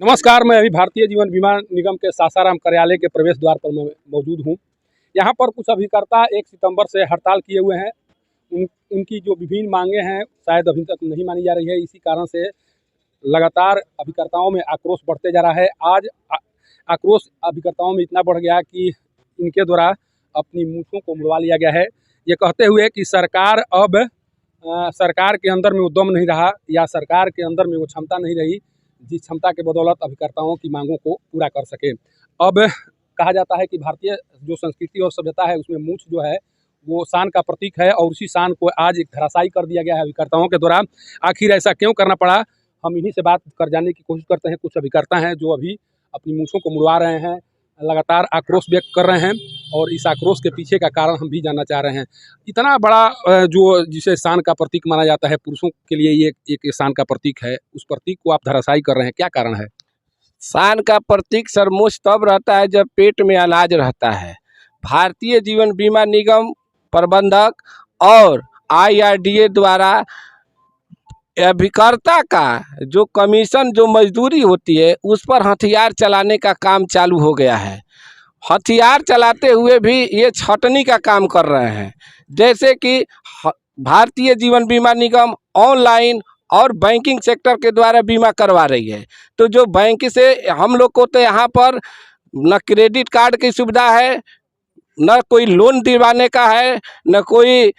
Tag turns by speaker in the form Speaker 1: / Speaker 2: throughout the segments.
Speaker 1: नमस्कार, मैं अभी भारतीय जीवन बीमा निगम के सासाराम कार्यालय के प्रवेश द्वार पर मैं मौजूद हूँ। यहाँ पर कुछ अभिकर्ता 1 सितंबर से हड़ताल किए हुए हैं। उनकी जो विभिन्न मांगे हैं शायद अभी तक नहीं मानी जा रही है। इसी कारण से लगातार अभिकर्ताओं में आक्रोश बढ़ते जा रहा है। आज आक्रोश अभिकर्ताओं में इतना बढ़ गया कि इनके द्वारा अपनी मूँछों को मुड़वा लिया गया है, ये कहते हुए कि सरकार अब सरकार के अंदर में वो दम नहीं रहा या सरकार के अंदर में वो क्षमता नहीं रही जिस क्षमता के बदौलत अभिकर्ताओं की मांगों को पूरा कर सके। अब कहा जाता है कि भारतीय जो संस्कृति और सभ्यता है उसमें मूंछ जो है वो शान का प्रतीक है और उसी शान को आज एक धराशायी कर दिया गया है अभिकर्ताओं के द्वारा। आखिर ऐसा क्यों करना पड़ा, हम इन्हीं से बात कर जानने की कोशिश करते हैं। कुछ अभिकर्ता हैं जो अभी अपनी मूँछों को मुड़वा रहे हैं, लगातार आक्रोश व्यक्त कर रहे हैं और इस आक्रोश के पीछे का कारण हम भी जानना चाह रहे हैं। इतना बड़ा जो जिसे शान का प्रतीक माना जाता है, पुरुषों के लिए ये एक शान का प्रतीक है, उस प्रतीक को आप धराशायी कर रहे हैं, क्या कारण है?
Speaker 2: शान का प्रतीक सरमोश तब रहता है जब पेट में अनाज रहता है। भारतीय जीवन बीमा निगम प्रबंधक और IRDA द्वारा अभिकर्ता का जो कमीशन जो मजदूरी होती है उस पर हथियार चलाने का काम चालू हो गया है। हथियार चलाते हुए भी ये छटनी का काम कर रहे हैं। जैसे कि भारतीय जीवन बीमा निगम ऑनलाइन और बैंकिंग सेक्टर के द्वारा बीमा करवा रही है, तो जो बैंक से हम लोग को तो यहाँ पर न क्रेडिट कार्ड की सुविधा है, न कोई लोन दिलवाने का है, न कोई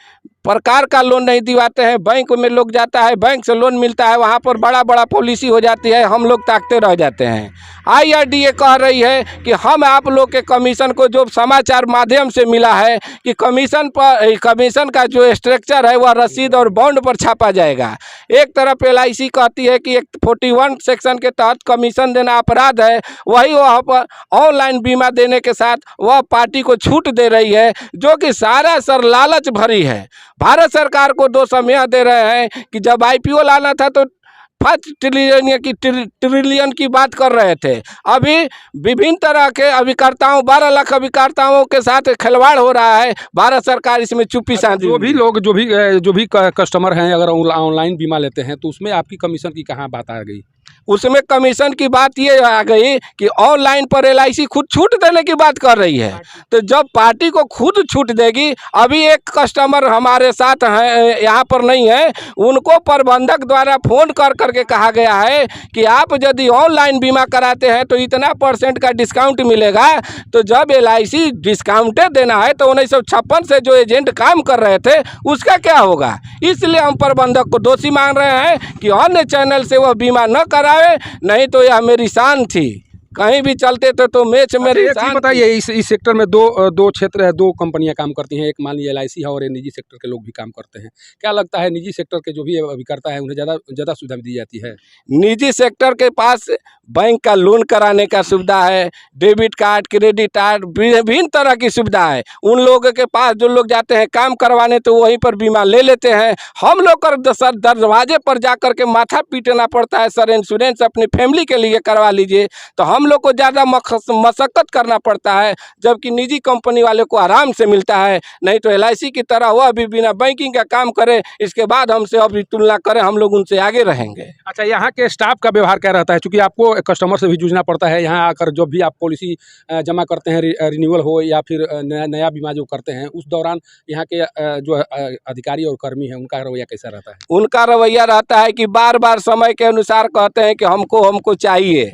Speaker 2: प्रकार का लोन नहीं दिवाते हैं। बैंक में लोग जाता है, बैंक से लोन मिलता है, वहाँ पर बड़ा बड़ा पॉलिसी हो जाती है, हम लोग ताकते रह जाते हैं। IRDA कह रही है कि हम आप लोग के कमीशन को जो समाचार माध्यम से मिला है कि कमीशन का जो स्ट्रक्चर है वह रसीद और बॉन्ड पर छापा जाएगा। एक तरफ LIC कहती है कि 41 सेक्शन के तहत कमीशन देना अपराध है, वही वहाँ पर ऑनलाइन बीमा देने के साथ वह पार्टी को छूट दे रही है, जो कि सारा सर लालच भरी है। भारत सरकार को दोष हम यह दे रहे हैं कि जब IPO लाना था तो 5 ट्रिलियन की बात कर रहे थे। अभी विभिन्न तरह के अभिकर्ताओं 12 लाख अभिकर्ताओं के साथ खिलवाड़ हो रहा है। भारत सरकार इसमें चुप्पी साधी।
Speaker 1: जो भी कस्टमर हैं अगर ऑनलाइन बीमा लेते हैं तो उसमें आपकी कमीशन की कहाँ बात आ गई?
Speaker 2: उसमें कमीशन की बात ये आ गई कि ऑनलाइन पर LIC खुद छूट देने की बात कर रही है। तो जब पार्टी को खुद छूट देगी, अभी एक कस्टमर हमारे साथ हैं, यहाँ पर नहीं है, उनको प्रबंधक द्वारा फ़ोन कर करके कहा गया है कि आप यदि ऑनलाइन बीमा कराते हैं तो इतना % का डिस्काउंट मिलेगा। तो जब LIC डिस्काउंटे देना है तो 1956 से जो एजेंट काम कर रहे थे उसका क्या होगा? इसलिए हम प्रबंधक को दोषी मान रहे हैं कि अन्य चैनल से वह बीमा न कराए, नहीं तो यह मेरी शान थी। कहीं भी चलते थे तो मैच मेरी शान।
Speaker 1: बताइए, इस सेक्टर में दो क्षेत्र है, 2 कंपनियां काम करती हैं, एक मान लीजिए LIC है और निजी सेक्टर के लोग भी काम करते हैं। क्या लगता है निजी सेक्टर के जो भी अभिकर्ता है उन्हें ज़्यादा सुविधा दी जाती है?
Speaker 2: निजी सेक्टर के पास बैंक का लोन कराने का सुविधा है, डेबिट कार्ड, क्रेडिट कार्ड, विभिन्न तरह की सुविधा है। उन लोगों के पास जो लोग जाते हैं काम करवाने तो वहीं पर बीमा ले लेते हैं। हम लोग कर सर दरवाजे पर जा कर के माथा पीटना पड़ता है, सर इंश्योरेंस अपनी फैमिली के लिए करवा लीजिए। तो हम लोग को ज़्यादा मशक्क़त करना पड़ता है, जबकि निजी कंपनी वाले को आराम से मिलता है। नहीं तो LIC की तरह वह भी बिना बैंकिंग का काम करे, इसके बाद हमसे अभी तुलना करें, हम लोग उनसे आगे रहेंगे।
Speaker 1: अच्छा, यहाँ के स्टाफ का व्यवहार क्या रहता है? चूँकि आपको कस्टमर से भी जूझना पड़ता है, यहाँ आकर जब भी आप पॉलिसी जमा करते हैं, रिन्यूअल हो या फिर नया बीमा जो करते हैं, उस दौरान यहाँ के जो अधिकारी और कर्मी हैं उनका रवैया कैसा रहता है?
Speaker 2: उनका रवैया रहता है कि बार बार समय के अनुसार कहते हैं कि हमको चाहिए।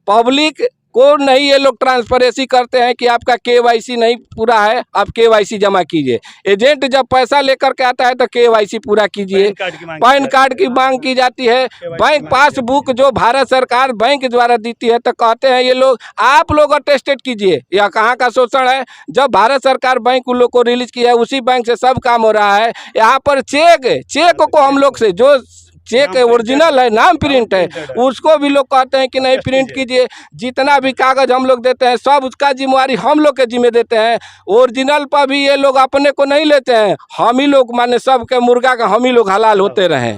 Speaker 2: पब्लिक को नहीं ये लोग ट्रांसपेरेंसी करते हैं कि आपका KYC नहीं पूरा है, आप KYC जमा कीजिए। एजेंट जब पैसा लेकर के आता है तो KYC पूरा कीजिए। पैन कार्ड की मांग की जाती है। बैंक पासबुक जो भारत सरकार बैंक द्वारा देती है तो कहते हैं ये लोग आप लोग अटेस्टेड कीजिए। यह कहाँ का शोषण है? जब भारत सरकार बैंक उन लोग को रिलीज किया है उसी बैंक से सब काम हो रहा है। यहाँ पर चेक को हम लोग से जो चेक ओरिजिनल है, नाम प्रिंट है, उसको भी लोग कहते हैं कि नहीं प्रिंट कीजिए। जितना भी कागज हम लोग देते हैं सब उसका जिम्मेवारी हम लोग के जिम्मे देते हैं। ओरिजिनल पर भी ये लोग अपने को नहीं लेते हैं, हम ही लोग माने सबके मुर्गा का हम ही लोग हलाल होते रहे।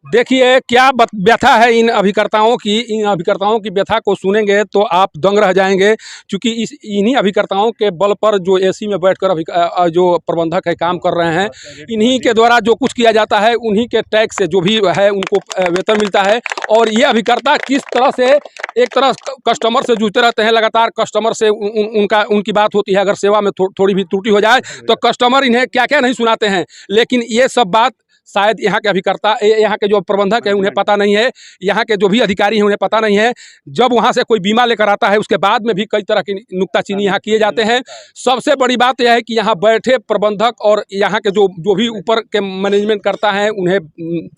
Speaker 1: देखिए क्या व्यथा है इन अभिकर्ताओं की व्यथा को सुनेंगे तो आप दंग रह जाएंगे, क्योंकि इन्हीं अभिकर्ताओं के बल पर जो एसी में बैठकर जो प्रबंधक है काम कर रहे हैं, इन्हीं के द्वारा जो कुछ किया जाता है, उन्हीं के टैक्स से जो भी है उनको वेतन मिलता है। और ये अभिकर्ता किस तरह से एक तरह कस्टमर से जूझते रहते हैं, लगातार कस्टमर से उनकी बात होती है, अगर सेवा में थोड़ी भी त्रुटि हो जाए तो कस्टमर इन्हें क्या क्या नहीं सुनाते हैं। लेकिन ये सब बात शायद यहाँ के अभिकर्ता, यहाँ के जो प्रबंधक है उन्हें पता नहीं है, यहाँ के जो भी अधिकारी हैं उन्हें पता नहीं है। जब वहाँ से कोई बीमा लेकर आता है उसके बाद में भी कई तरह की नुक्ताचीनी यहाँ किए जाते हैं। सबसे बड़ी बात यह है कि यहाँ बैठे प्रबंधक और यहाँ के जो भी ऊपर के मैनेजमेंट करता है, उन्हें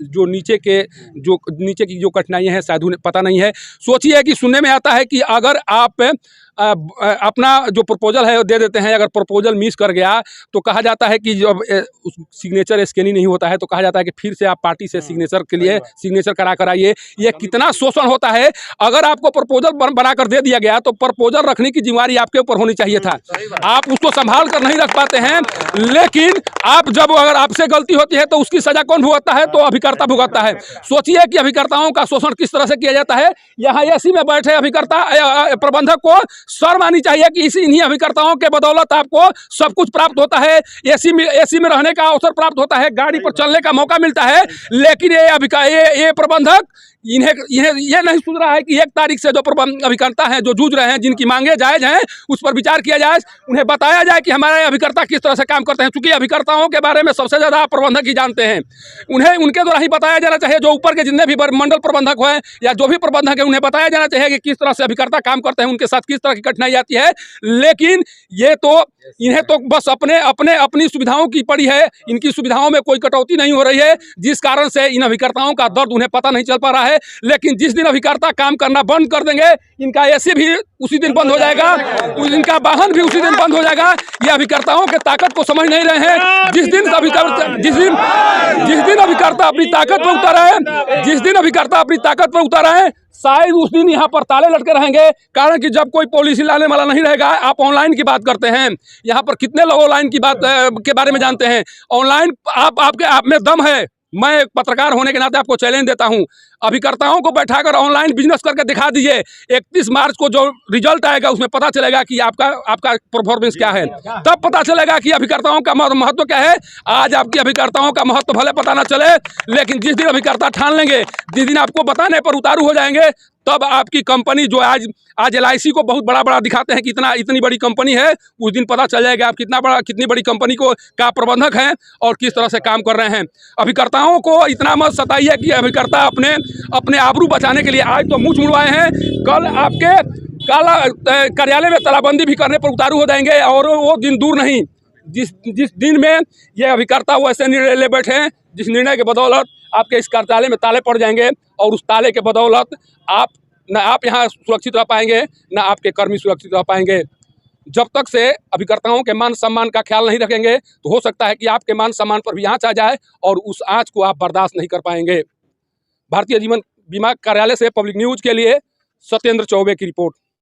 Speaker 1: जो नीचे की जो कठिनाइयाँ हैं शायद उन्हें पता नहीं है। सोचिए कि सुनने में आता है कि अगर आप अपना जो प्रपोजल है वो दे देते हैं, अगर प्रपोजल मिस कर गया तो कहा जाता है कि जब सिग्नेचर स्कैनिंग नहीं होता है तो कहा जाता है कि फिर से आप पार्टी से सिग्नेचर के लिए सिग्नेचर करा कर आइए। ये कितना शोषण होता है। अगर आपको प्रपोजल बनाकर दे दिया गया तो प्रपोजल रखने की जिम्मेदारी आपके ऊपर होनी चाहिए था, आप उसको संभाल कर नहीं रख पाते हैं। लेकिन आप जब अगर आपसे गलती होती है तो उसकी सजा कौन भुगतता है? तो अभिकर्ता भुगतता है। सोचिए कि अभिकर्ताओं का शोषण किस तरह से किया जाता है। यहाँ एसी में बैठे अभिकर्ता प्रबंधक को शर्म आनी चाहिए कि इन्हीं अभिकर्ताओं के बदौलत आपको सब कुछ प्राप्त होता है। एसी में रहने का अवसर प्राप्त होता है, गाड़ी पर चलने का मौका मिलता है। लेकिन ये प्रबंधक इन्हें ये नहीं सुन रहा है कि 1 तारीख से जो अभिकर्ता हैं जो जूझ रहे हैं, जिनकी मांगे जायज़ हैं, उस पर विचार किया जाए, उन्हें बताया जाए कि हमारे अभिकर्ता किस तरह से काम करते हैं। क्योंकि अभिकर्ताओं के बारे में सबसे ज़्यादा प्रबंधक ही जानते हैं, उन्हें उनके द्वारा ही बताया जाना चाहिए। जो ऊपर के जितने भी मंडल प्रबंधक हैं या जो भी प्रबंधक है, उन्हें बताया जाना चाहिए कि किस तरह से अभिकर्ता काम करते हैं, उनके साथ किस तरह की कठिनाई आती है। लेकिन ये तो इन्हें तो बस अपनी सुविधाओं की पड़ी है, इनकी सुविधाओं में कोई कटौती नहीं हो रही है, जिस कारण से इन अभिकर्ताओं का दर्द उन्हें पता नहीं चल पा रहा है। लेकिन जिस दिन अभिकर्ता काम करना बंद कर देंगे, इनका एसी भी उसी दिन बंद हो जाएगा, इनका वाहन भी उसी दिन बंद हो जाएगा। ये अभिकर्ताओं के ताकत को समझ नहीं रहे हैं। जिस दिन अभिकर्ता अपनी ताकत पर उतर आए, शायद उस दिन यहाँ पर ताले लटके रहेंगे। कारण कि जब कोई पॉलिसी लाने वाला नहीं रहेगा। आप ऑनलाइन की बात करते हैं, यहाँ पर कितने लोग ऑनलाइन की बात के बारे में जानते हैं? ऑनलाइन आप में दम है। मैं एक पत्रकार होने के नाते आपको चैलेंज देता हूं, अभिकर्ताओं को बैठाकर ऑनलाइन बिजनेस करके दिखा दीजिए। 31 मार्च को जो रिजल्ट आएगा उसमें पता चलेगा कि आपका परफॉर्मेंस क्या है। तब पता चलेगा कि अभिकर्ताओं का महत्व क्या है। आज आपकी अभिकर्ताओं का महत्व भले पता ना चले, लेकिन जिस दिन अभिकर्ता ठान लेंगे, जिस दिन आपको बताने पर उतारू हो जाएंगे, तब आपकी कंपनी जो आज LIC को बहुत बड़ा दिखाते हैं कि इतनी बड़ी कंपनी है, उस दिन पता चल जाएगा आप कितनी बड़ी कंपनी का प्रबंधक हैं और किस तरह से काम कर रहे हैं। अभिकर्ताओं को इतना मत सताइए कि अभिकर्ता अपने आबरू बचाने के लिए आज तो मुँह छुड़वाए हैं, कल आपके कार्यालय में तालाबंदी भी करने पर उतारू हो जाएंगे। और वो दिन दूर नहीं जिस दिन में ये अभिकर्ता वो ऐसे निर्णय ले बैठे हैं, जिस निर्णय के बदौलत आपके इस कार्यालय में ताले पड़ जाएंगे और उस ताले के बदौलत आप यहाँ सुरक्षित रह पाएंगे, न आपके कर्मी सुरक्षित रह पाएंगे। जब तक से अभिकर्ताओं के मान सम्मान का ख्याल नहीं रखेंगे तो हो सकता है कि आपके मान सम्मान पर भी आँच आ जाए और उस आँच को आप बर्दाश्त नहीं कर पाएंगे। भारतीय जीवन बीमा कार्यालय से पब्लिक न्यूज़ के लिए सत्येंद्र चौबे की रिपोर्ट।